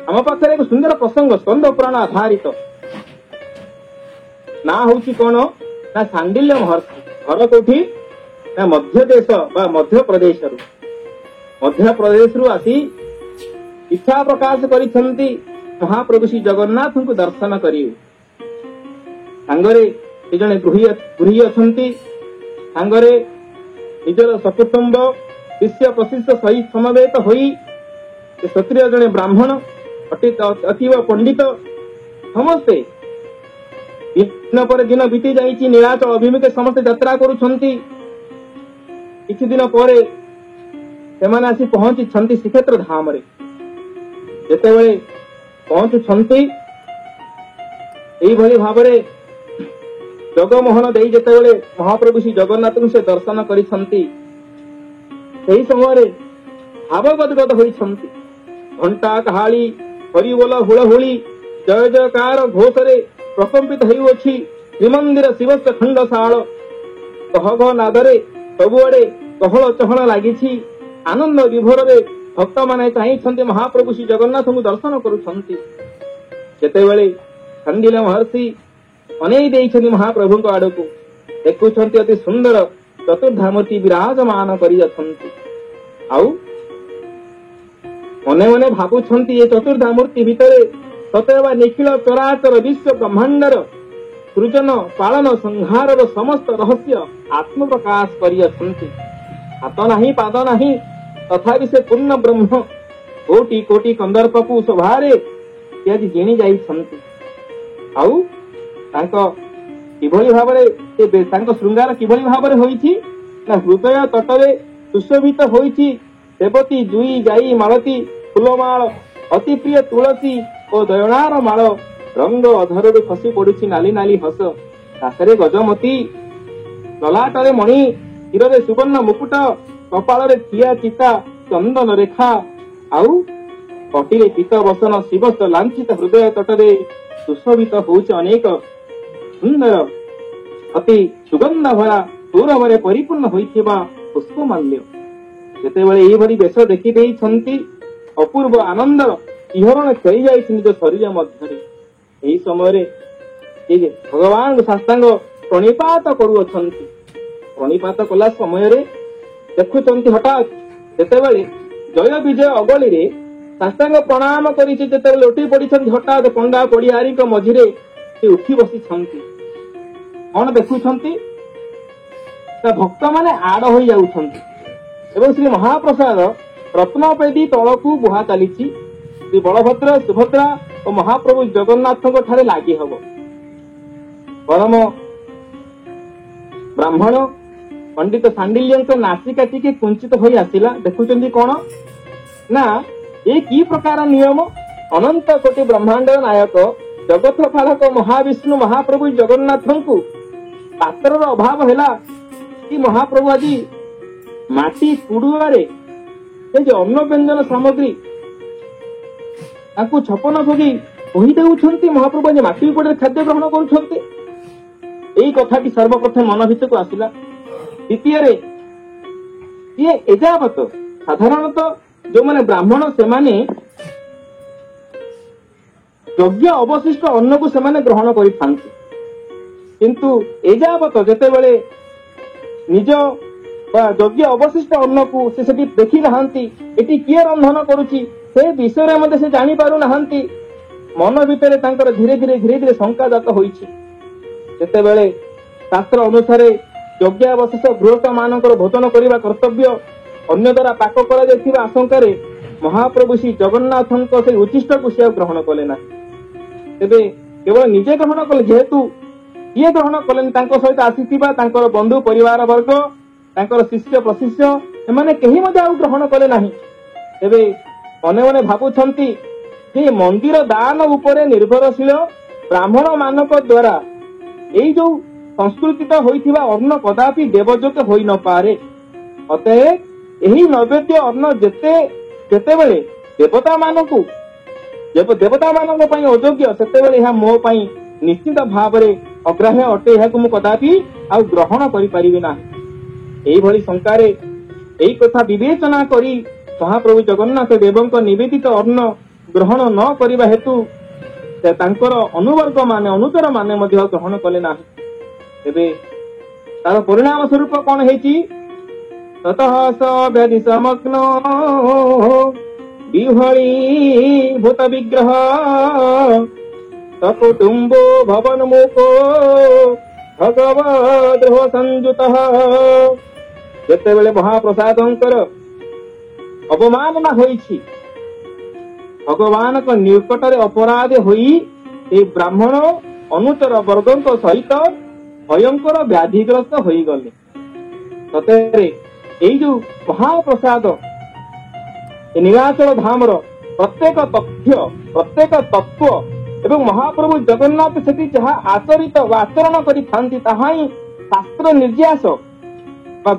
आम पाखे एक सुंदर प्रसंग स्कंद पुराण आधारित ना हूँ कौन ना सांडिल्य महर्षि घर कौटी ना मध्य देश बा मध्य प्रदेश आसी इच्छा प्रकाश करिसेंती महाप्रभु श्री जगन्नाथ को दर्शन करियो सांगरे जड़े गृही अच्छा सांगरे निजर सकुटुंब शिष्य प्रशिष्य सहित समवेत होई क्षत्रिय जड़े ब्राह्मण अतीव पंडित समस्ते दिन पर दिन बीती जाइए नीलाचल अभिमुखे समस्ते यात्रा करुछंती किछि दिन पर सेमाने आसी पहुंची श्रीक्षेत्र धाम रे जेतेबेले पहुंचुछंती एई भली भाबरे जगमोहन देई जेतेबेले महाप्रभु श्री जगन्नाथ को से दर्शन करिसंती सेही समय भावगदगद होइछंती घंटा कहाली हरिबोल हुलहुली जय जयकार घोषरे प्रकंपित होउछि श्रीमंदिर शिवस्य खंडशाल कह कह नादरे सबुआड़े कहल चहल लागिछि आनंद विभोर भक्त माने चाहि महाप्रभु श्री जगन्नाथ को दर्शन करुछंती जेतेबेले सांडिल्य महर्षि अनेई देइछन्ति महाप्रभु आड़ को देखुछंती अति सुंदर चतुर्धामूर्ति विराजमान करि अछंती आउ मने मने भावुछंती ये चतुर्धामूर्ति भितरे सतेवा निखिल चराचर विश्व ब्रह्मांडर सृजन पालन संहार समस्त रहस्य आत्म प्रकाश करि अछंती हाथ नाही पाद नाही तथापि से पूर्ण ब्रह्म कोटि कोटि कंदर्पकु सभारे आज जिणी जाइछंती आउ तांको किभली भाबरे तांको श्रृंगार किभली भाबरे होईछि ना हृदय तटरे सुशोभित होईछि देवती जुई जाई मालती फुलमाल अति प्रिय तुलसी और दयनार माल रंग अधर खसी पड़ुछि नाली नाली हस काकरे गजमती ललाटरे मणि हिरे सुवर्ण मुकुट कपाल थिया चिता चंदन रेखा आउ कटिले पीत बसन शिवस्त लांछित हृदय तटरे सुशोभित होउछि अनेक सुंदर अति सुगंध भरा सौरभरे परिपूर्ण होइथिबा पुष्पमाल्य जेतेबेले एई भली बेश देखि देइछंती अपूर्व आनंद इहरण खेली जाइछि निज शरीर मध्यरे एही समय भगवान शास्त्रांग प्रणिपात करुअछंती प्रणिपात कला समय देखुछंती हठात जेतेबेले जय विजय अगली रे शास्त्रांग प्रणाम करिछि जेतेबेले लोटी पड़िछंती हठात पंडा पड़ियारी मझिरे से उठी बसिछंती कौन देखुछंती भक्त माने आड़ हो जाउछंती एवं श्री महाप्रसाद रत्नपेदी तलकू बुहा चलीछि श्री बलभद्र सुभद्रा और महाप्रभु जगन्नाथ ठारे लागि हब परम ब्राह्मण पंडित सांडिल्य नासिका टिके कुंचित होई आसिला देखुचंदी कौन ना ये की प्रकार नियम अनंत कोटि ब्रह्मांड नायक जगत पालक महाविष्णु महाप्रभु जगन्नाथ को पात्र अभाव है कि महाप्रभु आज माटी कुड़ुआरे अन्न व्यंजन सामग्री छपन भोगी कही देउछंती महाप्रभु आज माटी उपरे खाद्य ग्रहण करुछंती एई कथाटी सर्वप्रथम मन भितर को आसिला द्वितीय ये एजावत साधारणतः जो माने ब्राह्मण से माने यज्ञ अवशिष्ट अन्न को सेमाने ग्रहण करिथांती किंतु एजावत जेतेबेले निज यज्ञ अवशिष्ट अन्न को से देखी नहांती एटी किए रंधन करुची से विषय में से जानी पारु नहांती मन भितर तांकर धीरे धीरे शंका जात होईछि जेतेबेले शास्त्र अनुसार यज्ञावशेष गृहस्थ मानकर भोजन करने कर्तव्य अन्य द्वारा पाक करा जायथिबा आशंका रे महाप्रभु श्री जगन्नाथ से उच्चिष्ट को से ग्रहण कले ना तेबे केवल निजे ग्रहण कले जेहेतु किए ग्रहण कले सहित आसीथिबा तांकर बंधु परिवार वर्ग तांकर शिष्य प्रशिष्य एमाने केही मध्ये आउ ग्रहण कले नाही तेबे मने मने भाबुछंती जे मंदिर दान उपरे निर्भरशील ब्राह्मण मानक द्वारा एई जो संस्कृतित होइथिबा अन्न कदापि देवयोग्य होई न पारे अतः एही नैवेद्य अन्न जेतेबेले देवता मानकु देवता मानक पई अयोग्य सेतेबेले यह मो पई निश्चित भावरे अग्राह्य अटे यह को मु कदापि आ ग्रहण करि परिबे ना एई भली शंकारे एई कथा विवेचना करी महाप्रभु जगन्नाथ देवंक निवेदित अन्न ଗ୍ରହଣ ନ କରିବା ହେତୁ ସେ ତାଙ୍କର ଅନୁବର୍ଗ ମାନେ ଅନୁଚର ମାନେ ମଧ୍ୟ ଗ୍ରହଣ କଲେ ନାହିଁ। ତେବେ ତାର ପରିଣାମ ସ୍ୱରୂପ କଣ ହେଇଛି? ତତଃ ସ ବ୍ୟାଧି ସମଗ୍ନ ବିହଳି ଭୂତ ବିଗ୍ରହ ସକୁଟୁମ୍ବୋ ଭବନ ମୁଖୋ ଭଗବଦ୍ରୋହ ସଂଯୁତ। ଯେତେବେଳେ ମହାପ୍ରସାଦଙ୍କର ଅବମାନନା ହୋଇଛି, ଭଗବାନଙ୍କ ନିକଟରେ ଅପରାଧ ହୋଇ ଏ ବ୍ରାହ୍ମଣ ଅନୁଚର ବର୍ଗଙ୍କ ସହିତ ଭୟଙ୍କର ବ୍ୟାଧିଗ୍ରସ୍ତ ହୋଇଗଲେ। ସତରେ ଏଇ ଯୋଉ ମହାପ୍ରସାଦ, ଏ ନୀଳାଚଳ ଧାମର ପ୍ରତ୍ୟେକ ତଥ୍ୟ, ପ୍ରତ୍ୟେକ ତତ୍ତ୍ୱ ଏବଂ ମହାପ୍ରଭୁ ଜଗନ୍ନାଥ ସେଠି ଯାହା ଆଚରିତ ବା ଆଚରଣ କରିଥାନ୍ତି ତାହା ହିଁ ଶାସ୍ତ୍ର ନିର୍ଯାସ ବା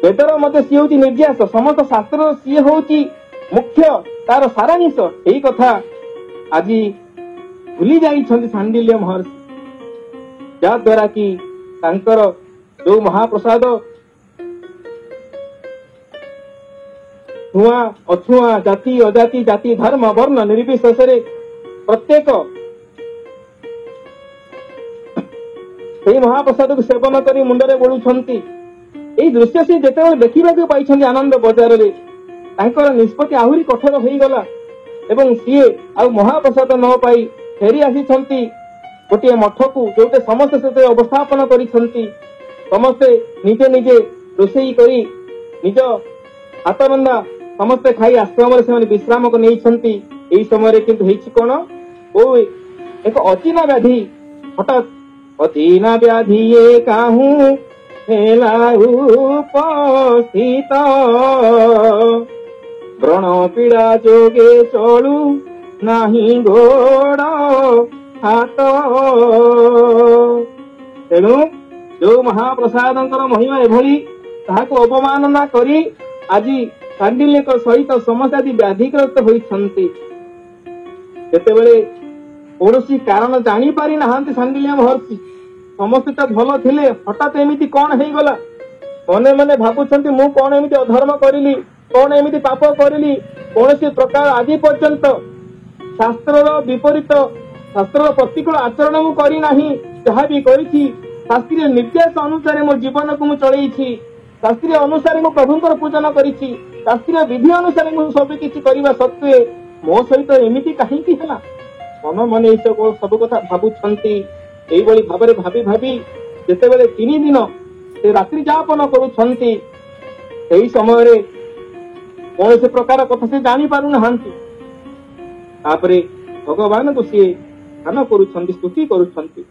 ବେଦର ମଧ୍ୟ ସିଏ ହଉଛି ନିର୍ଯାସ, ସମସ୍ତ ଶାସ୍ତ୍ରର ସିଏ ହଉଛି ମୁଖ୍ୟ, ତାର ସାରାଂଶ। ଏଇ କଥା ଆଜି ଭୁଲି ଯାଇଛନ୍ତି ସାଣ୍ଡିଲ୍ୟ ମହର୍ଷି, ଯାହା ଦ୍ୱାରା କି ତାଙ୍କର ଯୋଉ ମହାପ୍ରସାଦ ଛୁଆଁ ଅଛୁଆଁ, ଜାତି ଅଜାତି, ଜାତି ଧର୍ମ ବର୍ଣ୍ଣ ନିର୍ବିଶେଷରେ ପ୍ରତ୍ୟେକ ସେଇ ମହାପ୍ରସାଦକୁ ସେବନ କରି ମୁଣ୍ଡରେ ବୋଳୁଛନ୍ତି। ଏଇ ଦୃଶ୍ୟ ସେ ଯେତେବେଳେ ଦେଖିବାକୁ ପାଇଛନ୍ତି ଆନନ୍ଦ ବଜାରରେ, ତାଙ୍କର ନିଷ୍ପତ୍ତି ଆହୁରି କଠୋର ହୋଇଗଲା ଏବଂ ସିଏ ଆଉ ମହାପ୍ରସାଦ ନ ପାଇ ଫେରି ଆସିଛନ୍ତି ଗୋଟିଏ ମଠକୁ, ଯୋଉଟା ସମସ୍ତେ ସେଥିରେ ଅବସ୍ଥାପନ କରିଛନ୍ତି। ସମସ୍ତେ ନିଜେ ନିଜେ ରୋଷେଇ କରି ନିଜ ହାତରନ୍ଧା ସମସ୍ତେ ଖାଇ ଆଶ୍ରମରେ ସେମାନେ ବିଶ୍ରାମକୁ ନେଇଛନ୍ତି। ଏଇ ସମୟରେ କିନ୍ତୁ ହେଇଛି କଣ? ଓ ଏକ ଅଚିହ୍ନା ବ୍ୟାଧି ହଠାତ୍ ଅଚିହ୍ନା ବ୍ୟାଧି ଏ କାହୁଁ ହେଲା ଉପସ୍ଥିତ, ବ୍ରଣ ପୀଡ଼ା ଯୋଗେ ଚଳୁ ନାହିଁ ଗୋଡ଼ ହାତ। ତେଣୁ ଯୋଉ ମହାପ୍ରସାଦଙ୍କର ମହିମା ଏଭଳି, ତାହାକୁ ଅବମାନନା କରି ଆଜି ସାଣ୍ଡିଲ୍ୟଙ୍କ ସହିତ ସମସ୍ତେ ଆଜି ବ୍ୟାଧିଗ୍ରସ୍ତ ହୋଇଛନ୍ତି। ଯେତେବେଳେ କୌଣସି କାରଣ ଜାଣିପାରି ନାହାନ୍ତି ସାଣ୍ଡିଲ୍ୟ ମହର୍ଷି, ସମସ୍ତେ ତ ଭଲ ଥିଲେ, ହଠାତ୍ ଏମିତି କଣ ହେଇଗଲା? ମନେ ମନେ ଭାବୁଛନ୍ତି ମୁଁ କଣ ଏମିତି ଅଧର୍ମ କରିଲି, କଣ ଏମିତି ପାପ କରିଲି? କୌଣସି ପ୍ରକାର ଆଜି ପର୍ଯ୍ୟନ୍ତ ଶାସ୍ତ୍ରର ବିପରୀତ, ଶାସ୍ତ୍ରର ପ୍ରତିକୂଳ ଆଚରଣ ମୁଁ କରିନାହିଁ। ଯାହା ବି କରିଛି ଶାସ୍ତ୍ରୀୟ ନିର୍ଦ୍ଦେଶ ଅନୁସାରେ ମୋ ଜୀବନକୁ ମୁଁ ଚଳେଇଛି, ଶାସ୍ତ୍ରୀୟ ଅନୁସାରେ ମୁଁ ପ୍ରଭୁଙ୍କର ପୂଜନ କରିଛି, ଶାସ୍ତ୍ରୀୟ ବିଧି ଅନୁସାରେ ମୁଁ ସବୁ କିଛି କରିବା ସତ୍ତ୍ୱେ ମୋ ସହିତ ଏମିତି କାହିଁକି ହେଲା? ମନ ମନେ ଏଇ ସବୁ କଥା ଭାବୁଛନ୍ତି। ଏଇଭଳି ଭାବରେ ଭାବି ଭାବି ଯେତେବେଳେ 3 ଦିନ ସେ ରାତ୍ରି ଯାପନ କରୁଛନ୍ତି, ସେଇ ସମୟରେ କୌଣସି ପ୍ରକାର କଥା ସେ ଜାଣିପାରୁନାହାନ୍ତି। ତାପରେ ଭଗବାନଙ୍କୁ ସିଏ ଧ୍ୟାନ କରୁଛନ୍ତି, ସ୍ତୁତି କରୁଛନ୍ତି,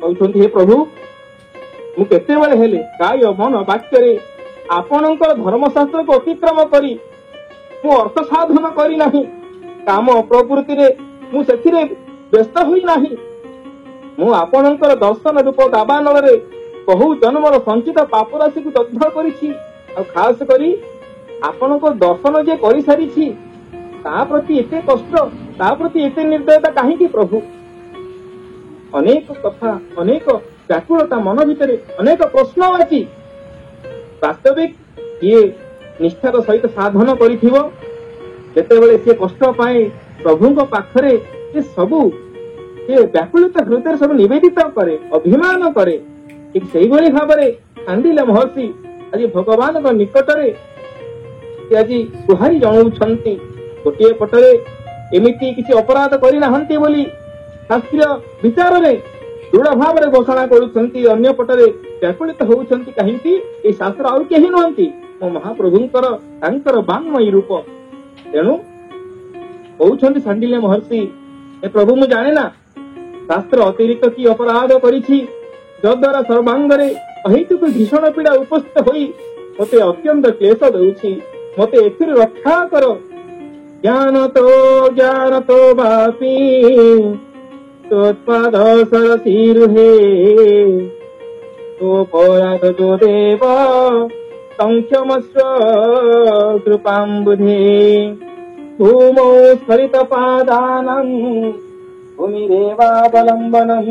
କହୁଛନ୍ତି ହେ ପ୍ରଭୁ, ମୁଁ କେତେବେଳେ ହେଲେ କାୟ ମନ ବାକ୍ୟରେ ଆପଣଙ୍କର ଧର୍ମଶାସ୍ତ୍ରକୁ ଅତିକ୍ରମ କରି ମୁଁ ଅର୍ଥ ସାଧନ କରିନାହିଁ, କାମ ପ୍ରବୃତ୍ତିରେ ମୁଁ ସେଥିରେ ବ୍ୟସ୍ତ ହୋଇନାହିଁ। ମୁଁ ଆପଣଙ୍କର ଦର୍ଶନ ରୂପ ଦାବାନଳରେ ବହୁ ଜନ୍ମର ସଞ୍ଚିତ ପାପ ରାଶିକୁ ଦଗ୍ଧ କରିଛି, ଆଉ ଖାସ କରି ଆପଣଙ୍କ ଦର୍ଶନ ଯେ କରିସାରିଛି ତା ପ୍ରତି ଏତେ କଷ୍ଟ, ତା ପ୍ରତି ଏତେ ନିର୍ଦ୍ଦୟତା କାହିଁକି ପ୍ରଭୁ? ଅନେକ କଥା, ଅନେକ ବ୍ୟାକୁଳତା ମନ ଭିତରେ, ଅନେକ ପ୍ରଶ୍ନ ଅଛି। ବାସ୍ତବିକ ଇଏ ନିଷ୍ଠାର ସହିତ ସାଧନ କରିଥିବ, ଯେତେବେଳେ ସିଏ କଷ୍ଟ ପାଏ ପ୍ରଭୁଙ୍କ ପାଖରେ ସେ ସବୁ ସେ ବ୍ୟାକୁଳିତ ହୃଦୟରେ ସବୁ ନିବେଦିତ କରେ, ଅଭିମାନ କରେ। ଠିକ ସେଇଭଳି ଭାବରେ ସାଣ୍ଡିଲ୍ୟ ମହର୍ଷି ଆଜି ଭଗବାନଙ୍କ ନିକଟରେ ସେ ଆଜି ଗୁହାରି ଜଣାଉଛନ୍ତି। ଗୋଟିଏ ପଟରେ ଏମିତି କିଛି ଅପରାଧ କରିନାହାନ୍ତି ବୋଲି ଶାସ୍ତ୍ରୀୟ ବିଚାରରେ ଦୃଢ ଭାବରେ ଘୋଷଣା କରୁଛନ୍ତି, ଅନ୍ୟ ପଟରେ ବ୍ୟାକୁଳିତ ହଉଛନ୍ତି କାହିଁକି? ଏଇ ଶାସ୍ତ୍ର ଆଉ କେହି ନୁହନ୍ତି, ମୋ ମହାପ୍ରଭୁଙ୍କର ତାଙ୍କର ବାଙ୍ଗ୍ମୟୀ ରୂପ। ତେଣୁ କହୁଛନ୍ତି ସାଣ୍ଡିଲ୍ୟ ମହର୍ଷି, ଏ ପ୍ରଭୁ ମୁଁ ଜାଣେ ନା ଶାସ୍ତ୍ର ଅତିରିକ୍ତ କି ଅପରାଧ କରିଛି, ଯଦ୍ୱାରା ସର୍ବାଙ୍ଗରେ ଅହେତୁକ ଭୀଷଣ ପୀଡ଼ା ଉପସ୍ଥିତ ହୋଇ ମତେ ଅତ୍ୟନ୍ତ କ୍ଲେଶ ଦେଉଛି। ମତେ ଏଥିରୁ ରକ୍ଷା କର। ଜ୍ଞାନ ତ ବାପି ତୋତ୍ପାଦ ସରସି ରୁହେ, ତୋ ପରାଗ ଯୋ ଦେବ ସଂକ୍ଷମସ୍ଵ କୃପାମ୍ବୁଧେ। ଭୂମौ ସ୍ଫରିତ ପାଦାନାଂ ଭୂମିରେବାବଲମ୍ବନଂ,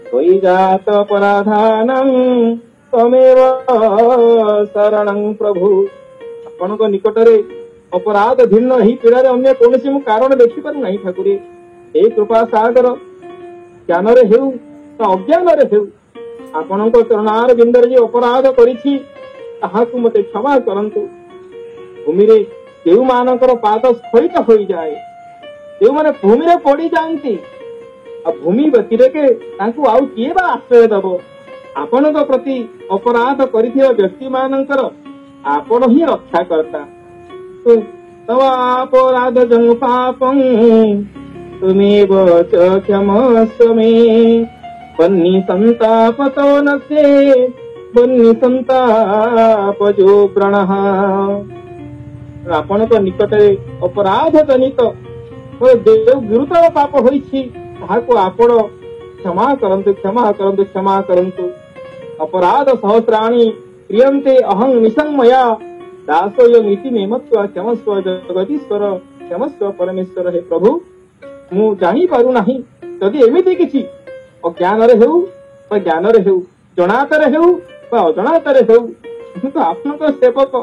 ତ୍ୱୟି ଜାତ ପରାଧାନଂ ତ୍ୱମେବ ଶରଣଂ ପ୍ରଭୁ। ଆପଣଙ୍କ ନିକଟରେ ଅପରାଧ ଭିନ୍ନ ଏହି ପୀଡ଼ାରେ ଅନ୍ୟ କୌଣସି ମୁଁ କାରଣ ଦେଖିପାରୁନାହିଁ ଠାକୁରେ। ଏହି କୃପା ସାଗର ଜ୍ଞାନରେ ହେଉ ବା ଅଜ୍ଞାନରେ ହେଉ ଆପଣଙ୍କ ଚରଣାର ବିନ୍ଦରେ ଯେ ଅପରାଧ କରିଛି ତାହାକୁ ମତେ କ୍ଷମା କରନ୍ତୁ। ଭୂମିରେ ଯେଉଁମାନଙ୍କର ପାଦ ସ୍ଖଳିତ ହୋଇଯାଏ, ଯେଉଁମାନେ ଭୂମିରେ ପଡିଯାଆନ୍ତି, ଆଉ ଭୂମି ବ୍ୟତିରେକେ ତାଙ୍କୁ ଆଉ କିଏ ବା ଆଶ୍ରୟ ଦବ? ଆପଣଙ୍କ ପ୍ରତି ଅପରାଧ କରିଥିବା ବ୍ୟକ୍ତି ମାନଙ୍କର ଆପଣ ହିଁ ରକ୍ଷାକର୍ତ୍ତା। ତୱାପରାଧ ଜଂ ପାପଂ ତୁମେବ ଚ କ୍ଷମସ୍ଵ ମେ ବହ୍ନି ସନ୍ତାପତୋ ନସ୍ତେ ବହ୍ନି ସନ୍ତାପଜୋ ପ୍ରାଣଃ। ଆପଣଙ୍କ ନିକଟରେ ଅପରାଧ ଜନିତ ଯେଉଁ ଗୁରୁତର ପାପ ହୋଇଛି ତାହାକୁ ଆପଣ କ୍ଷମା କରନ୍ତୁ, କ୍ଷମା କରନ୍ତୁ, କ୍ଷମା କରନ୍ତୁ। ଅପରାଧ ସହସ୍ରାଣୀ କ୍ରିୟନ୍ତେ ଅହଂ ନିସଂମୟା ଦାସୋୟଂ ଇତି ମେ ମତ୍ୱା କ୍ଷମସ୍ୱ ଜଗଦୀଶ୍ୱର କ୍ଷମସ୍ୱ ପରମେଶ୍ୱର। ହେ ପ୍ରଭୁ, ମୁଁ ଜାଣିପାରୁନାହିଁ, ଯଦି ଏମିତି କିଛି ଅଜ୍ଞାନରେ ହେଉ ବା ଜ୍ଞାନରେ ହେଉ, ଜଣାତରେ ହେଉ ବା ଅଜଣାତରେ ହେଉ, ମୁଁ ତ ଆପଣଙ୍କ ସେବକ,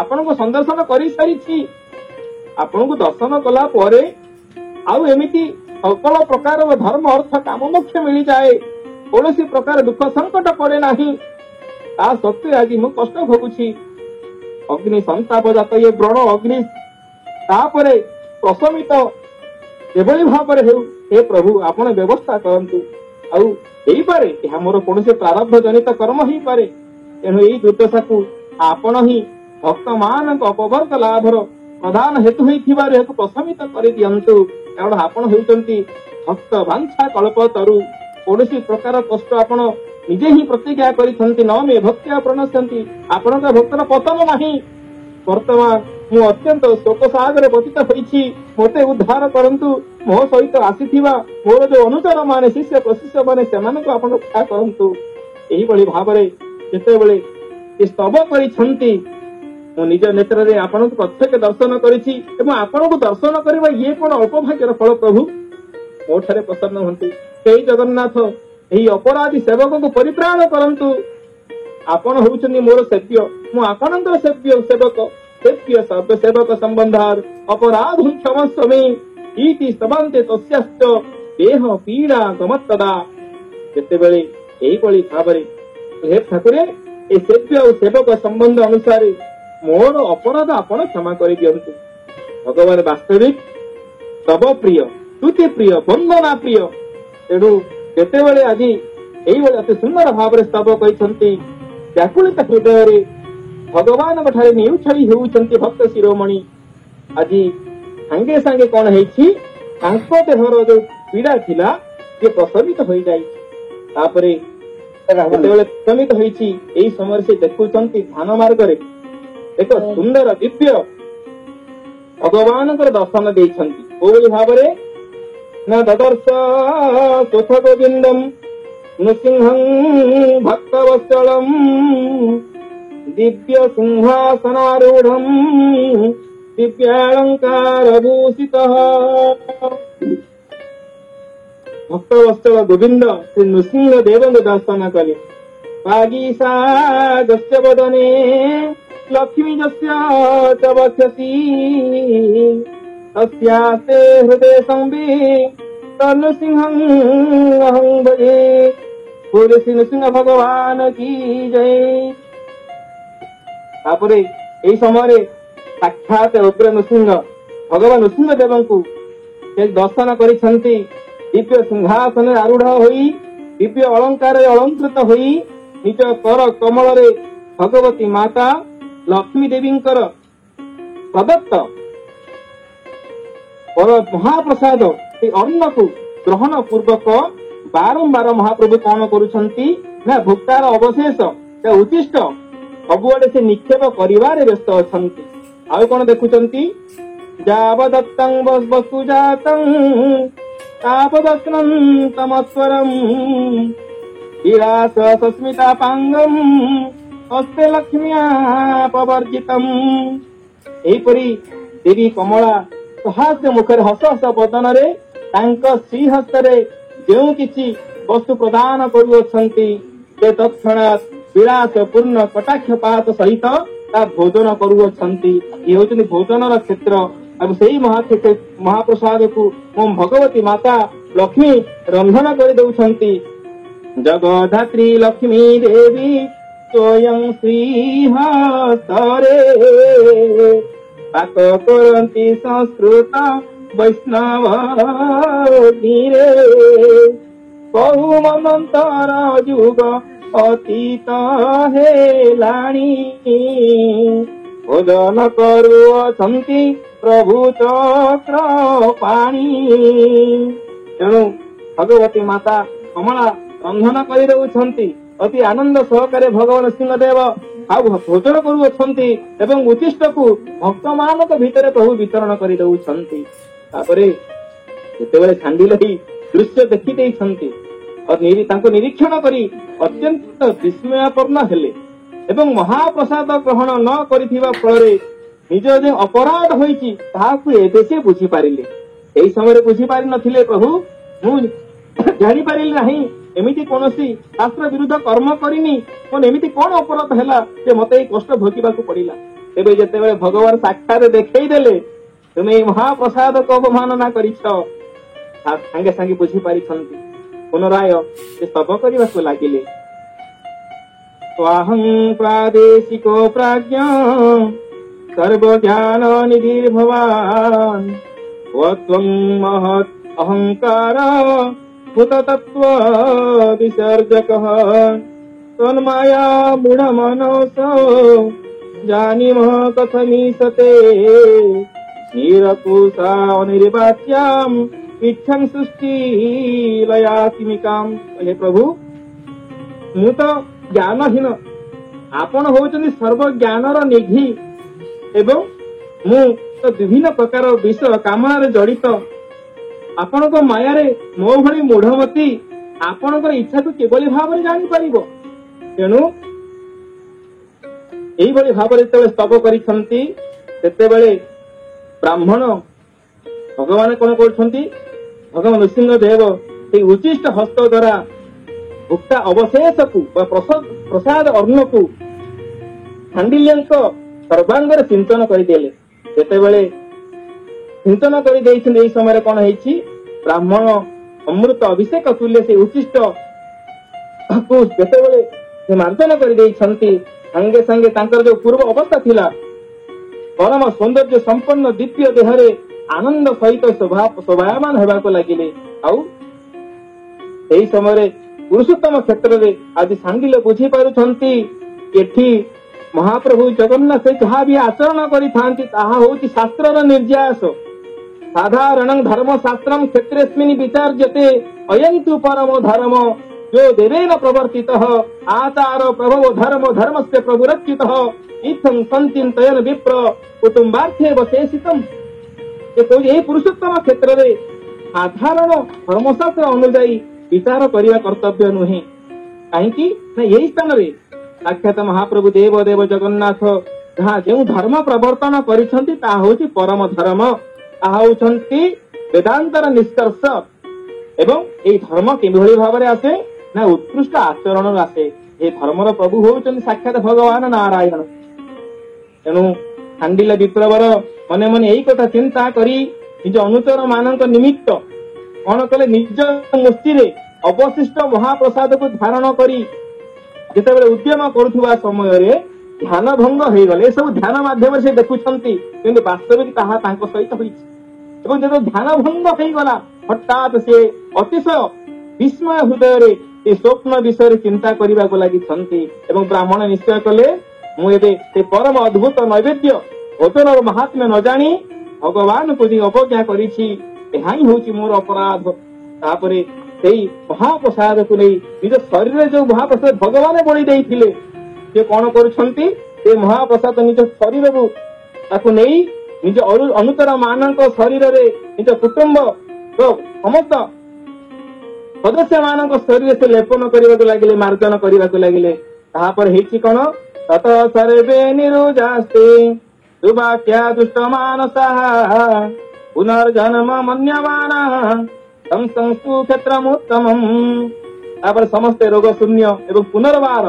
ଆପଣଙ୍କୁ ସନ୍ଦର୍ଶନ କରିସାରିଛି। ଆପଣଙ୍କୁ ଦର୍ଶନ କଲା ପରେ ଆଉ ଏମିତି ସକଳ ପ୍ରକାରର ଧର୍ମ ଅର୍ଥ କାମ ମୋକ୍ଷ ମିଳିଯାଏ, କୌଣସି ପ୍ରକାର ଦୁଃଖ ସଂକଟ ପଡେ ନାହିଁ। ତା ସତ୍ତ୍ୱେ ଆଜି ମୁଁ କଷ୍ଟ ଭୋଗୁଛି। ଅଗ୍ନି ସନ୍ତାପ ଜାତ ଏ ବ୍ରଣ ଅଗ୍ନି ତାପରେ ପ୍ରଶମିତ ଏଭଳି ଭାବରେ ହେଉ। ହେ ପ୍ରଭୁ, ଆପଣ ବ୍ୟବସ୍ଥା କରନ୍ତୁ। ଆଉ ହେଇପାରେ ଏହା ମୋର କୌଣସି ପ୍ରାରବ୍ଧ ଜନିତ କର୍ମ ହେଇପାରେ, ତେଣୁ ଏଇ ଦୁର୍ଦ୍ଦଶାକୁ ଆପଣ ହିଁ ଭକ୍ତ ମାନଙ୍କ ଅପବର୍ଗ ଲାଭର ପ୍ରଧାନ ହେତୁ ହେଇଥିବାରୁ ଏହାକୁ ପ୍ରଶମିତ କରିଦିଅନ୍ତୁ। କାରଣ ଆପଣ ହେଉଛନ୍ତି ଭକ୍ତ ବାଞ୍ଛା କଳ୍ପ ତରୁ। କୌଣସି ପ୍ରକାର କଷ୍ଟ ଆପଣ ନିଜେ ହିଁ ପ୍ରତିଜ୍ଞା କରିଛନ୍ତି, ନ ମେ ଭକ୍ତିଆ ପ୍ରଣଶ୍ୟନ୍ତି, ଆପଣଙ୍କ ଭକ୍ତର ପତନ ନାହିଁ। ବର୍ତ୍ତମାନ ମୁଁ ଅତ୍ୟନ୍ତ ଶୋକ ସାଗରରେ ପତିତ ହୋଇଛି, ମୋତେ ଉଦ୍ଧାର କରନ୍ତୁ। ମୋ ସହିତ ଆସିଥିବା ମୋର ଯୋଉ ଅନୁଚର ମାନେ, ଶିଷ୍ୟ ପ୍ରଶିଷ୍ୟ ମାନେ, ସେମାନଙ୍କୁ ଆପଣ ରକ୍ଷା କରନ୍ତୁ। ଏହିଭଳି ଭାବରେ ଯେତେବେଳେ ସ୍ତବ କରିଛନ୍ତି, ମୁଁ ନିଜ ନେତ୍ରରେ ଆପଣଙ୍କୁ ପ୍ରତ୍ୟକ୍ଷ ଦର୍ଶନ କରିଛି ଏବଂ ଆପଣଙ୍କୁ ଦର୍ଶନ କରିବା ଇଏ କଣ ଅଳ୍ପ ଭାଗ୍ୟର ଫଳ? ପ୍ରଭୁ, ମୋ ଠାରେ ପ୍ରସନ୍ନ ହୁଅନ୍ତୁ। ସେଇ ଜଗନ୍ନାଥ ଏହି ଅପରାଧୀ ସେବକଙ୍କୁ ପରିତ୍ରାଣ କରନ୍ତୁ। ଆପଣ ହେଉଛନ୍ତି ମୋର ସେବ୍ୟ, ମୁଁ ଆପଣଙ୍କର ସେବକ। ସେବ୍ୟ ସର୍ବ ସେବକ ସମ୍ବନ୍ଧାର ଅପରାଧ କ୍ଷମସ୍ଵ ମେ ଇତି ସ୍ତବନ୍ତେ ତସ୍ୟାଶ୍ଚ ଦେହ ପୀଡା ଗମତ୍ତଦା। ଯେତେବେଳେ ଏହିଭଳି ଭାବରେ ହେ ଠାକୁରେ, ଏ ସେବ୍ୟ ଓ ସେବକ ସମ୍ବନ୍ଧ ଅନୁସାରେ ମୋର ଅପରାଧ ଆପଣ କ୍ଷମା କରିଦିଅନ୍ତୁ। ଭଗବାନ ବାସ୍ତବିକ ତବ ପ୍ରିୟ, ସ୍ତୁତି ପ୍ରିୟ, ବନ୍ଦନା ପ୍ରିୟ। ତେଣୁ ଯେତେବେଳେ ଆଜି ଏଇଭଳି ଅତି ସୁନ୍ଦର ଭାବରେ ସ୍ତବ କହିଛନ୍ତି, ବ୍ୟାକୁଳିତ ହୃଦୟରେ ଭଗବାନଙ୍କ ଠାରେ ନିଉଛଳି ହେଉଛନ୍ତି ଭକ୍ତ ଶିରୋମଣି। ଆଜି ସାଙ୍ଗେ ସାଙ୍ଗେ କଣ ହେଇଛି, ତାଙ୍କ ଦେହର ଯୋଉ ପୀଡା ଥିଲା ସେ ପ୍ରଶମିତ ହୋଇଯାଇଛି। ତାପରେ ଯେତେବେଳେ ପ୍ରଶମିତ ହେଇଛି, ଏଇ ସମୟରେ ସେ ଦେଖୁଛନ୍ତି ଧ୍ୟାନ ମାର୍ଗରେ ଏକ ସୁନ୍ଦର ଦିବ୍ୟ ଭଗବାନଙ୍କର ଦର୍ଶନ ଦେଇଛନ୍ତି। କୋଉଭଳି ଭାବରେ ନା ଦଦର୍ଶ ସୁଥ ଗୋବିନ୍ଦମ ନୃସିଂହଂ ଭକ୍ତବତ୍ସଳଂ ଦିବ୍ୟ ସିଂହାସନାରୂଢଂ ଦିବ୍ୟାଳଙ୍କାର ଭୂଷିତଃ। ଭକ୍ତବତ୍ସଳ ଗୋବିନ୍ଦ ଶ୍ରୀ ନୃସିଂହ ଦେବଙ୍କୁ ଦର୍ଶନ କଲେ। ବାଗୀସା ଯସ୍ୟ ବଦନେ ଲକ୍ଷ୍ମୀ ଯସ୍ୟ ଚ ବକ୍ଷସି ତସ୍ୟାସ୍ତେ ହୃଦୟ ସମ୍ବିତ୍ ତନ୍ନୃସିଂହଂ ଅହଂ ଭଜେ। ବୋଲେ ଶ୍ରୀ ନୃସିଂହ ଭଗବାନ କି ଜୟ। ତାପରେ ଏଇ ସମୟରେ ସାକ୍ଷାତ ଉଗ୍ର ନୃସିଂହ ଭଗବାନ ନୃସିଂହ ଦେବଙ୍କୁ ସେ ଦର୍ଶନ କରିଛନ୍ତି। ଦିବ୍ୟ ସିଂହାସନରେ ଆରୂଢ ହୋଇ, ଦିବ୍ୟ ଅଳଙ୍କାରରେ ଅଳଙ୍କୃତ ହୋଇ, ନିଜ କର କମଳରେ ଭଗବତୀ ମାତା ଲକ୍ଷ୍ମୀ ଦେବୀଙ୍କର ପ୍ରଦତ୍ତ ମହାପ୍ରସାଦ ସେ ଅନ୍ନକୁ ଗ୍ରହଣ ପୂର୍ବକ ବାରମ୍ବାର ମହାପ୍ରଭୁ କଣ କରୁଛନ୍ତି ନା ଭୋକ୍ତାର ଅବଶେଷ ଉଚ୍ଚିଷ୍ଟ ସବୁଆଡେ ସେ ନିକ୍ଷେପ କରିବାରେ ବ୍ୟସ୍ତ ଅଛନ୍ତି। ଆଉ କଣ ଦେଖୁଛନ୍ତି, ଯାବଦත්තଂ ବସ୍ତୁ ଜାତଂ ତାପଦସ୍ନନ୍ତମସ୍ୱରଂ ବିଳାସ ସସ୍ମିତା ପାଙ୍ଗମ୍ ହସ୍ତେ ଲକ୍ଷ୍ମ୍ୟା ପବର୍ଜିତମ୍। ଏହିପରି ଦେବୀ କମଳା ସହାସ୍ୟ ମୁଖରେ ହସ ହସ ବଦନରେ ତାଙ୍କ ଶ୍ରୀହସ୍ତରେ ଯେଉଁ କିଛି ବସ୍ତୁ ପ୍ରଦାନ କରୁଅଛନ୍ତି, ସେ ତତ୍କ୍ଷଣାତ୍ ବିଳାସ ପୂର୍ଣ୍ଣ କଟାକ୍ଷପାତ ସହିତ ତା ଭୋଜନ କରୁଅଛନ୍ତି। ଇଏ ହେଉଛନ୍ତି ଭୋଜନର କ୍ଷେତ୍ର। ଆଉ ସେଇ ମହାପ୍ରସାଦକୁ ମୋ ଭଗବତୀ ମାତା ଲକ୍ଷ୍ମୀ ରନ୍ଧନ କରିଦଉଛନ୍ତି। ଜଗଧାତ୍ରୀ ଲକ୍ଷ୍ମୀ ଦେବୀ ସ୍ୱୟଂ ଶ୍ରୀହସ୍ତରେ ପାକ କରନ୍ତି ସଂସ୍କୃତ ବୈଷ୍ଣବ ଧୀରେ। ବହୁ ମନ୍ୱନ୍ତର ଯୁଗ ଅତୀତ ହେଲାଣି ଭୋଜନ କରୁଅଛନ୍ତି ପ୍ରଭୁ ଚକ୍ର ପାଣି। ତେଣୁ ଭଗବତୀ ମାତା କମଳା ରନ୍ଧନ କରିଦେଉଛନ୍ତି। ଅତି ଆନନ୍ଦ ସହକାରେ ଭଗବାନ ସିଂହଦେବ ଆଉ ଭୋଜନ କରୁଅଛନ୍ତି ଏବଂ ଉଚ୍ଚିଷ୍ଟକୁ ଭକ୍ତମାନଙ୍କ ଭିତରେ ପ୍ରଭୁ ବିତରଣ କରିଦେଉଛନ୍ତି। ତାପରେ ଯେତେବେଳେ ଛାଣ୍ଡିଲେଇ ଦୃଶ୍ୟ ଦେଖି ଦେଇଛନ୍ତି, ତାଙ୍କୁ ନିରୀକ୍ଷଣ କରି ଅତ୍ୟନ୍ତ ବିସ୍ମୟାପନ୍ନ ହେଲେ ଏବଂ ମହାପ୍ରସାଦ ଗ୍ରହଣ ନ କରିଥିବା ଫଳରେ ନିଜ ଯେଉଁ ଅପରାଧ ହୋଇଛି ତାହାକୁ ଏବେ ସେ ବୁଝିପାରିଲେ। ଏହି ସମୟରେ ବୁଝିପାରିନଥିଲେ, ପ୍ରଭୁ ମୁଁ ଜାଣିପାରିଲି ନାହିଁ ଏମିତି କୌଣସି ଶାସ୍ତ୍ର ବିରୁଦ୍ଧ କର୍ମ କରିନି, ମୋର ଏମିତି କଣ ଅପରାଧ ହେଲା ଯେ ମତେ ଏଇ କଷ୍ଟ ଭୋଗିବାକୁ ପଡିଲା। ତେବେ ଯେତେବେଳେ ଭଗବାନ ସାକ୍ଷାତ ଦେଖେଇ ଦେଲେ ତୁମେ ଏଇ ମହାପ୍ରସାଦକୁ ଅବମାନନା କରିଛ, ସାଙ୍ଗେ ସାଙ୍ଗେ ବୁଝିପାରିଛନ୍ତି। ପୁନରାୟ ସେ ସ୍ତବ କରିବାକୁ ଲାଗିଲେ। ସ୍ୱାହଂ ପ୍ରାଦେଶିକୋ ପ୍ରାଜ୍ଞ ସର୍ବଜ୍ଞାନ ନିଧିର୍ ଭବାନ୍ ତ୍ୱଂ ମହତ୍ ଅହଙ୍କାର ଭୂତ ତତ୍ତ୍ୱ ବିସର୍ଜକଃ ତନ୍ମାୟା ମୂଢ଼ ମନସ ଜାନିମଃ କଥମିଷତେ ନିରକୁଶା ଅନିର୍ବାଚ୍ୟାମ୍ ଇଚ୍ଛାଂ ସୃଷ୍ଟି ଲୟାତ୍ମିକାମ୍। କହିଲେ ପ୍ରଭୁ ମୁଁ ତ ଜ୍ଞାନହୀନ, ଆପଣ ହଉଛନ୍ତି ସର୍ବଜ୍ଞାନର ନିଧି ଏବଂ ମୁଁ ତ ବିଭିନ୍ନ ପ୍ରକାର ବିଷୟ କାମନାରେ ଜଡିତ। ଆପଣଙ୍କ ମାୟାରେ ମୋ ଭଳି ମୂଢମତି ଆପଣଙ୍କର ଇଚ୍ଛାକୁ କିଭଳି ଭାବରେ ଜାଣିପାରିବ? ତେଣୁ ଏଇଭଳି ଭାବରେ ଯେତେବେଳେ ସ୍ତବ କରିଛନ୍ତି ସେତେବେଳେ ବ୍ରାହ୍ମଣ ଭଗବାନ କଣ କରୁଛନ୍ତି? ଭଗବାନ ନୃସିଂହ ଦେବ ସେଇ ଉଚ୍ଚିଷ୍ଟ ହସ୍ତ ଦ୍ୱାରା ଭୁକ୍ତା ଅବଶେଷକୁ ବା ପ୍ରସାଦ ଅର୍ଣ୍ଣକୁ ଖାଣ୍ଡିଲ୍ୟଙ୍କ ସର୍ବାଙ୍ଗରେ ସିଞ୍ଚନ କରିଦେଲେ। ଯେତେବେଳେ ସିଞ୍ଚନ କରିଦେଇଛନ୍ତି ଏଇ ସମୟରେ କଣ ହେଇଛି? ବ୍ରାହ୍ମଣ ଅମୃତ ଅଭିଷେକ ତୁଲ୍ୟ ସେ ଉଚ୍ଚିଷ୍ଟ ଯେତେବେଳେ ସେ ମାର୍ଜନ କରିଦେଇଛନ୍ତି, ସାଙ୍ଗେ ସାଙ୍ଗେ ତାଙ୍କର ଯୋଉ ପୂର୍ବ ଅବସ୍ଥା ଥିଲା ପରମ ସୌନ୍ଦର୍ଯ୍ୟ ସମ୍ପନ୍ନ ଦିବ୍ୟ ଦେହରେ ଆନନ୍ଦ ସହିତ ଶୋଭାୟମାନ ହେବାକୁ ଲାଗିଲେ। ଆଉ ଏହି ସମୟରେ ପୁରୁଷୋତ୍ତମ କ୍ଷେତ୍ରରେ ଆଜି ସାଣ୍ଡିଲ ବୁଝିପାରୁଛନ୍ତି ଏଠି ମହାପ୍ରଭୁ ଜଗନ୍ନାଥ ଯାହା ବି ଆଚରଣ କରିଥାନ୍ତି ତାହା ହଉଛି ଶାସ୍ତ୍ରର ନିର୍ଯାସ। ସାଧାରଣ ଧର୍ମଶାସ୍ତ୍ରମ୍ କ୍ଷେତ୍ରେସ୍ମିନ୍ ବିଚାର୍ଯ୍ୟତେ ଅୟନ୍ତୁ ପରମ ଧର୍ମ ଯୋ ଦେବେନ ପ୍ରବର୍ତ୍ତିତଃ ଆଚାର ପ୍ରଭବ ଧର୍ମ ଧର୍ମସ୍ୟ ପ୍ରଭୁରକ୍ଷିତଃ ଇଥଂ ସଞ୍ଚିନ୍ତୟନ ବିପ୍ର କୁଟୁମ୍ବାର୍ଥେ ବଶେଷିତମ୍। ଏହି ପୁରୁଷୋତ୍ତମ କ୍ଷେତ୍ରରେ ସାଧାରଣ ଧର୍ମଶାସ୍ତ୍ର ଅନୁଯାୟୀ ବିଚାର କରିବା କର୍ତ୍ତବ୍ୟ ନୁହେଁ। କାହିଁକି ନା ଏହି ସ୍ଥାନରେ ସାକ୍ଷାତ ମହାପ୍ରଭୁ ଦେବ ଦେବ ଜଗନ୍ନାଥ ଯାହା ଯେଉଁ ଧର୍ମ ପ୍ରବର୍ତ୍ତନ କରିଛନ୍ତି ତାହା ହଉଛି ପରମ ଧର୍ମ, ତାହା ହଉଛନ୍ତି ବେଦାନ୍ତର ନିଷ୍କର୍ଷ। ଏବଂ ଏହି ଧର୍ମ କିଭଳି ଭାବରେ ଆସେ ନା ଉତ୍କୃଷ୍ଟ ଆଚରଣରୁ ଆସେ। ଏହି ଧର୍ମର ପ୍ରଭୁ ହଉଛନ୍ତି ସାକ୍ଷାତ ଭଗବାନ ନାରାୟଣ। ତେଣୁ ଖାଣ୍ଡିଲ ବିପ୍ଳବର ମନେ ମନେ ଏଇ କଥା ଚିନ୍ତା କରି ନିଜ ଅନୁଚର ମାନଙ୍କ ନିମିତ୍ତ କଣ କଲେ? ନିଜ ମୂର୍ତ୍ତିରେ ଅବଶିଷ୍ଟ ମହାପ୍ରସାଦକୁ ଧାରଣ କରି ଯେତେବେଳେ ଉଦ୍ୟମ କରୁଥିବା ସମୟରେ ଧ୍ୟାନ ଭଙ୍ଗ ହେଇଗଲେ। ଏସବୁ ଧ୍ୟାନ ମାଧ୍ୟମରେ ସେ ଦେଖୁଛନ୍ତି, କିନ୍ତୁ ବାସ୍ତବିକ ତାହା ତାଙ୍କ ସହିତ ହୋଇଛି। ଏବଂ ଯେତେବେଳେ ଧ୍ୟାନ ଭଙ୍ଗ ହେଇଗଲା ହଠାତ୍ ସେ ଅତିଶୟ ବିସ୍ମୟ ହୃଦୟରେ ଏ ସ୍ୱପ୍ନ ବିଷୟରେ ଚିନ୍ତା କରିବାକୁ ଲାଗିଛନ୍ତି। ଏବଂ ବ୍ରାହ୍ମଣ ନିଶ୍ଚୟ କଲେ ମୁଁ ଏବେ ସେ ପରମ ଅଦ୍ଭୁତ ନୈବେଦ୍ୟ ଭୋଜନର ମହାତ୍ମ୍ୟ ନ ଜାଣି ଭଗବାନଙ୍କୁ ଯେ ଅବଜ୍ଞା କରିଛି, ଏହା ହିଁ ହଉଛି ମୋର ଅପରାଧ। ତାପରେ ସେଇ ମହାପ୍ରସାଦକୁ ନେଇ ନିଜ ଶରୀରରେ ଯୋଉ ମହାପ୍ରସାଦ ଭଗବାନ ବଳି ଦେଇଥିଲେ ସେ କଣ କରୁଛନ୍ତି? ସେ ମହାପ୍ରସାଦ ନିଜ ଶରୀରରୁ ତାକୁ ନେଇ ନିଜ ଅନୁଚର ମାନଙ୍କ ଶରୀରରେ ନିଜ କୁଟୁମ୍ବ ସମସ୍ତ ସଦସ୍ୟ ମାନଙ୍କ ଶରୀରରେ ସେ ଲେପନ କରିବାକୁ ଲାଗିଲେ, ମାର୍ଜନ କରିବାକୁ ଲାଗିଲେ। ତାପରେ ହେଇଛି କଣ? ତତ ସର୍ବେ ନିରୁଜାସ୍ତେ ଦୁବାକ୍ୟା ଦୁଷ୍ଟ ମାନସାଃ ପୁନର୍ଜନ୍ମ ମନ୍ୟମାନ ସଂସୁ କ୍ଷେତ୍ରମୁତ୍ତମମ୍। ତାପରେ ସମସ୍ତେ ରୋଗ ଶୂନ୍ୟ ଏବଂ ପୁନର୍ବାର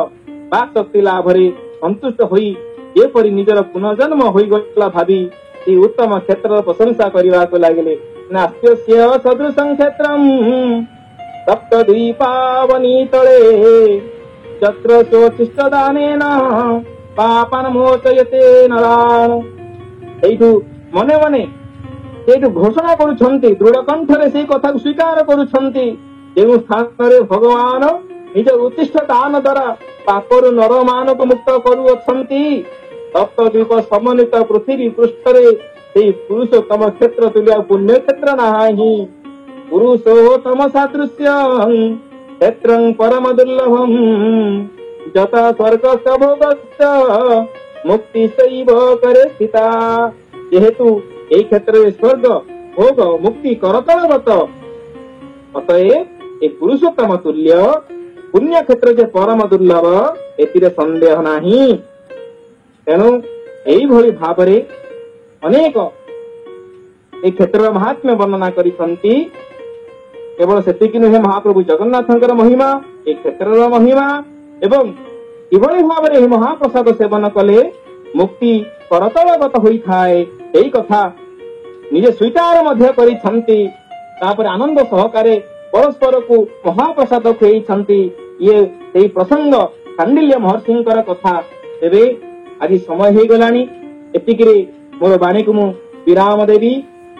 ବାକ୍ ଶକ୍ତି ଲାଭରେ ସନ୍ତୁଷ୍ଟ ହୋଇ ଏପରି ନିଜର ପୁନର୍ଜନ୍ମ ହୋଇଗଲା ଭାବି ଏହି ଉତ୍ତମ କ୍ଷେତ୍ରର ପ୍ରଶଂସା କରିବାକୁ ଲାଗିଲେ। ନାସ୍ୟସ୍ୟ ସଦୃଶଂ କ୍ଷେତ୍ରମ୍ ସପ୍ତ ଦ୍ୱୀପାବନୀ ତଳେ ଯତ୍ର ସ୍ୱୋଚ୍ଛିଷ୍ଟ ଦାନେନ ପାପାନ ମୋଚୟତେ ନରାଣ। ଏଇଠୁ ମନେ ମନେ ସେଇଠୁ ଘୋଷଣା କରୁଛନ୍ତି, ଦୃଢ କଣ୍ଠରେ ସେଇ କଥାକୁ ସ୍ୱୀକାର କରୁଛନ୍ତି, ଯେଉଁ ସ୍ଥାନରେ ଭଗବାନ ନିଜ ଉତ୍ତିଷ୍ଠ ଦାନ ଦ୍ୱାରା ପାପରୁ ନରମାନଙ୍କୁ ମୁକ୍ତ କରୁଅଛନ୍ତି, ସପ୍ତଦ୍ୱୀପ ସମନ୍ୱିତ ପୃଥିବୀ ପୃଷ୍ଠରେ ସେଇ ପୁରୁଷୋତ୍ତମ କ୍ଷେତ୍ର ତୁଲ୍ୟ ପୁଣ୍ୟ କ୍ଷେତ୍ର ନାହିଁ। ପୁରୁଷୋତ୍ତମ ସାଦୃଶ୍ୟ କ୍ଷେତ୍ରଂ ପରମ ଦୁର୍ଲଭମ୍ ଯଥା ସ୍ୱର୍ଗସ୍ଥ ଭୋଗସ୍ଥ ମୁକ୍ତି ଶୈବ କରେ ସ୍ଥିତା। ଯେହେତୁ এই ক্ষেত্রে স্বর্গ ভোগ মুক্তি করতলগত, অতএব এই পুরুষোত্তম তুল্য পুণ্য ক্ষেত্র যে পরম দুর্লভ এଥିରେ সন্দেহ ନାହିଁ। ତେଣୁ এইଭଳି ଭାବରେ ଅନେକ এই କ୍ଷେତ୍ରର ମହାତ୍ମ୍ୟ ବର୍ଣ୍ଣନା କରିଛନ୍ତି। କେବଳ ସେତିକି ନୁହେଁ, ମହାପ୍ରଭୁ ଜଗନ୍ନାଥଙ୍କର ମହିମା, এই କ୍ଷେତ୍ରର ମହିମା ଏବଂ କିଭଳି ଭାବରେ ଏହି ମହାପ୍ରସାଦ ସେବନ କଲେ ମୁକ୍ତି କରତଳଗତ ହୋଇଥାଏ, এই କଥା ନିଜେ ସ୍ୱୀକାର ମଧ୍ୟ କରିଛନ୍ତି। ତାପରେ ଆନନ୍ଦ ସହକାରେ ପରସ୍ପରକୁ ମହାପ୍ରସାଦ ଖୁଆଇଛନ୍ତି। ଇଏ ସେଇ ପ୍ରସଙ୍ଗ ସାଣ୍ଡିଲ୍ୟ ମହର୍ଷିଙ୍କର କଥା। ତେବେ ଆଜି ସମୟ ହେଇଗଲାଣି, ଏତିକିରେ ମୋର ବାଣୀକୁ ମୁଁ ବିରାମ ଦେବି।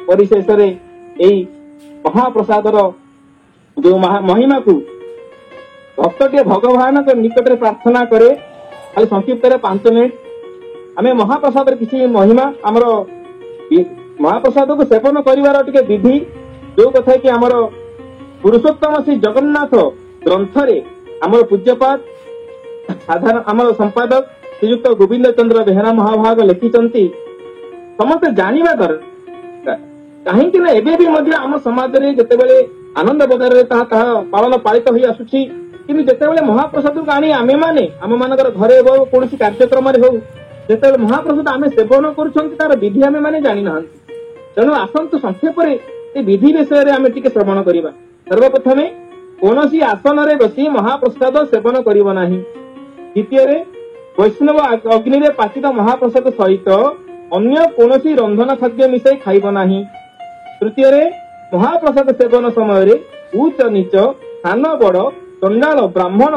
ପରିଶେଷରେ ଏଇ ମହାପ୍ରସାଦର ଯୋଉ ମହିମାକୁ ଭକ୍ତଟିଏ ଭଗବାନଙ୍କ ନିକଟରେ ପ୍ରାର୍ଥନା କରେ। ଖାଲି ସଂକ୍ଷିପ୍ତରେ 5 ମିନିଟ୍ ଆମେ ମହାପ୍ରସାଦର କିଛି ମହିମା, ଆମର ମହାପ୍ରସାଦକୁ ସେବନ କରିବାର ଟିକେ ବିଧି, ଯୋଉ କଥା କି ଆମର ପୁରୁଷୋତ୍ତମ ଶ୍ରୀ ଜଗନ୍ନାଥ ଗ୍ରନ୍ଥରେ ଆମର ପୂଜ୍ୟପାଦ ସାଧାରଣ ଆମର ସମ୍ପାଦକ ଶ୍ରୀଯୁକ୍ତ ଗୋବିନ୍ଦ ଚନ୍ଦ୍ର ବେହେରା ମହାଭାଗ ଲେଖିଛନ୍ତି। ସମସ୍ତେ ଜାଣିବା ଦରକାର, କାହିଁକି ନା ଏବେ ବି ମଧ୍ୟ ଆମ ସମାଜରେ ଯେତେବେଳେ ଆନନ୍ଦ ବଜାରରେ ତାହା ପାଳନ ପାଳିତ ହୋଇ ଆସୁଛି, କିନ୍ତୁ ଯେତେବେଳେ ମହାପ୍ରସାଦକୁ ଆଣି ଆମମାନଙ୍କର ଘରେ ହଉ କୌଣସି କାର୍ଯ୍ୟକ୍ରମରେ ହଉ, ଯେତେବେଳେ ମହାପ୍ରସାଦ ଆମେ ସେବନ କରୁଛନ୍ତି ତାର ବିଧି ଆମେ ମାନେ ଜାଣିନାହାନ୍ତି। ତେଣୁ ଆସନ୍ତୁ ସଂକ୍ଷେପରେ ଏ ବିଧି ବିଷୟରେ ଆମେ ଟିକେ ଶ୍ରବଣ କରିବା। ସର୍ବପ୍ରଥମେ କୌଣସି ଆସନରେ ବସି ମହାପ୍ରସାଦ ସେବନ କରିବ ନାହିଁ। ଦ୍ୱିତୀୟରେ ବୈଷ୍ଣବ ଅଗ୍ନିରେ ପାଚିତ ମହାପ୍ରସାଦ ସହିତ ଅନ୍ୟ କୌଣସି ରନ୍ଧନ ଖାଦ୍ୟ ମିଶାଇ ଖାଇବ ନାହିଁ। ତୃତୀୟରେ ମହାପ୍ରସାଦ ସେବନ ସମୟରେ ଉଚ୍ଚ ନିଚ, ସାନ ବଡ, ଚଣ୍ଡାଳ ବ୍ରାହ୍ମଣ,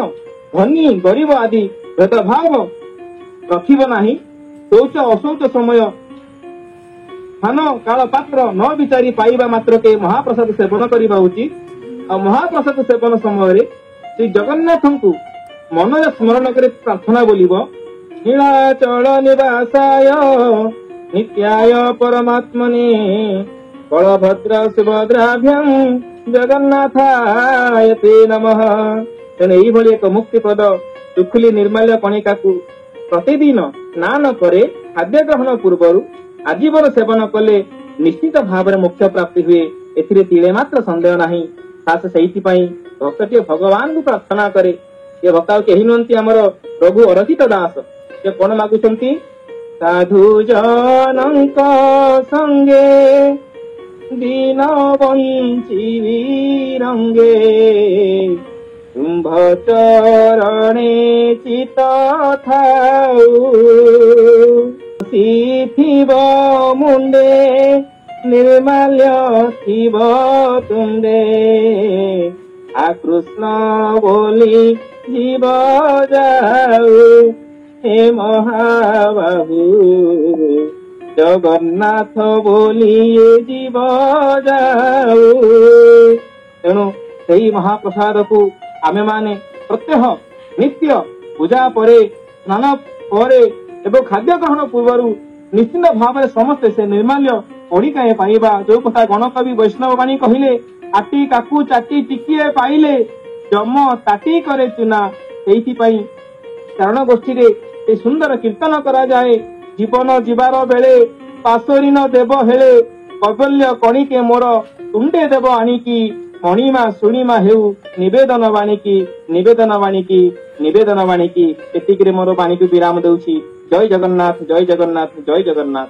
ଧନୀ ଗରିବ ଆଦି ଭେଦଭାବ ରଖିବ ନାହିଁ। ଶୌଚ ଅଶୌଚ ସମୟ ସ୍ଥାନ କାଳ ପାତ୍ର ନ ବିଚାରି ପାଇବା ମାତ୍ରକେ ମହାପ୍ରସାଦ ସେବନ କରିବା ଉଚିତ। ଆଉ ମହାପ୍ରସାଦ ସେବନ ସମୟରେ ଶ୍ରୀ ଜଗନ୍ନାଥଙ୍କୁ ମନରେ ସ୍ମରଣ କରି ପ୍ରାର୍ଥନା ବୋଲିବ, ନୀଳାଚଳ ନିବାସାୟ ନିତ୍ୟାୟ ପରମାତ୍ମନେ ବଳଭଦ୍ର ସୁଭଦ୍ରାଭ୍ୟାଂ ଜଗନ୍ନାଥାୟ ତେ ନମଃ। ତେଣୁ ଏଇଭଳି ଏକ ମୁକ୍ତିପ୍ରଦ ସୁଖୁଲି ନିର୍ମାଲ୍ୟ କଣିକାକୁ ପ୍ରତିଦିନ ସ୍ନାନ ପରେ ଖାଦ୍ୟ ଗ୍ରହଣ ପୂର୍ବରୁ ଆଜୀବନ ସେବନ କଲେ ନିଶ୍ଚିତ ଭାବରେ ମୋକ୍ଷ ପ୍ରାପ୍ତି ହୁଏ, ଏଥିରେ ତିଳେ ମାତ୍ର ସନ୍ଦେହ ନାହିଁ। ଖାସ ସେଇଥିପାଇଁ ଭକ୍ତଟିଏ ଭଗବାନଙ୍କୁ ପ୍ରାର୍ଥନା କରେ। ଏ ଭକ୍ତ ଆଉ କେହି ନୁହନ୍ତି, ଆମର ପ୍ରଭୁ ଅରଚିତ ଦାସ। ସେ କଣ ମାଗୁଛନ୍ତି? ସାଧୁ ଜନଙ୍କ ସଙ୍ଗେ ଦିନ ବଞ୍ଚିବି ରଙ୍ଗେ ତୁମ୍ଭ ଚରଣେ ଚିତ ଥାଉ ଥିବ ମୁଣ୍ଡେ ନିର୍ମାଲ୍ୟ ଥିବ ତୁଣ୍ଡେ ଆକୃଷ୍ଣ ବୋଲି ଜୀବ ଯାଉ ହେ ମହାବାହୁ ଜଗନ୍ନାଥ ବୋଲି ଜୀବ ଯାଉ। ତେଣୁ ସେଇ ମହାପ୍ରସାଦକୁ ଆମେମାନେ ପ୍ରତ୍ୟହ ନିତ୍ୟ ପୂଜା ପରେ, ସ୍ନାନ ପରେ ଏବଂ ଖାଦ୍ୟ ଗ୍ରହଣ ପୂର୍ବରୁ ନିଶ୍ଚିନ୍ତ ଭାବରେ ସମସ୍ତେ ସେ ନିର୍ମାଲ୍ୟ ପଢିକାଏ ପାଇବା। ଯୋଉ କଥା ଗଣକବି ବୈଷ୍ଣବ ବାଣୀ କହିଲେ, ଆଟି କାକୁ ଚାଟି ଟିକିଏ ପାଇଲେ ଜମ ତାଟି କରେ ଚୁନା। ସେଇଥିପାଇଁ ଚାରଣ ଗୋଷ୍ଠୀରେ এই ସୁନ୍ଦର କୀର୍ତ୍ତନ କରାଯାଏ। ଜୀବନ ଯିବାର ବେଳେ ପାଶୋରିନ ଦେବ ହେଳେ କୈବଲ୍ୟ କଣିକେ ମୋର ତୁଣ୍ଡେ ଦେବ ଆଣିକି ମଣିମା ଶୁଣିମା ହେଉ ନିବେଦନ ବାଣିକି ନିବେଦନ ବାଣିକି ନିବେଦନ ବାଣିକି। ଏତିକିରେ ମୋର ବାଣୀକୁ ବିରାମ ଦଉଛି। ଜୟ ଜଗନ୍ନାଥ, ଜୟ ଜଗନ୍ନାଥ, ଜୟ ଜଗନ୍ନାଥ।